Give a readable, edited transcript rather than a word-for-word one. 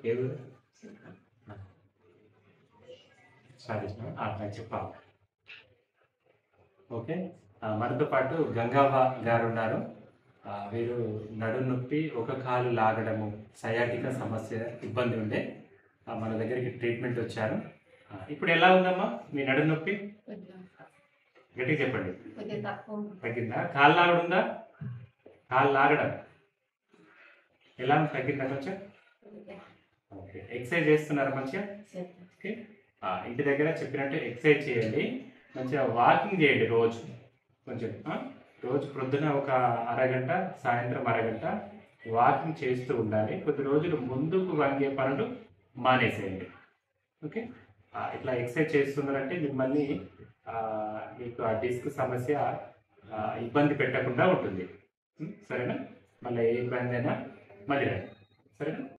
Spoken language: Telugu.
ఏ ఊరు? సారీ నాకు చెప్పాలి. ఓకే. మనతో పాటు గంగావ గారు ఉన్నారు. వీరు నడుం నొప్పి, ఒక కాలు లాగడము, సయాటికా సమస్య ఇబ్బంది ఉండే మన దగ్గరికి ట్రీట్మెంట్ వచ్చారు. ఇప్పుడు ఎలా ఉందమ్మా మీ నడుం నొప్పి? గట్టిగా చెప్పండి. తగ్గిందా? కాలు లాగడం ఉందా? కాలు లాగడం ఎలా ఉంది? తగ్గిందా కొంచెం? ఓకే. ఎక్సర్సైజ్ చేస్తున్నారా మంచిగా? ఓకే. ఇంటి దగ్గర చెప్పినట్టు ఎక్సర్సైజ్ చేయండి, మంచిగా వాకింగ్ చేయండి రోజు. కొంచెం రోజు ప్రొద్దున ఒక అరగంట, సాయంత్రం అరగంట వాకింగ్ చేస్తూ ఉండాలి. కొద్ది రోజులు ముందుకు వంగే పనులు మానేసేయండి. ఓకే. ఇట్లా ఎక్సర్సైజ్ చేస్తున్నారంటే మిమ్మల్ని మీకు ఆ డిస్క్ సమస్య ఇబ్బంది పెట్టకుండా ఉంటుంది. సరేనా? మళ్ళీ ఏ ఇబ్బంది అయినా మళ్ళీ రండి. సరేనా?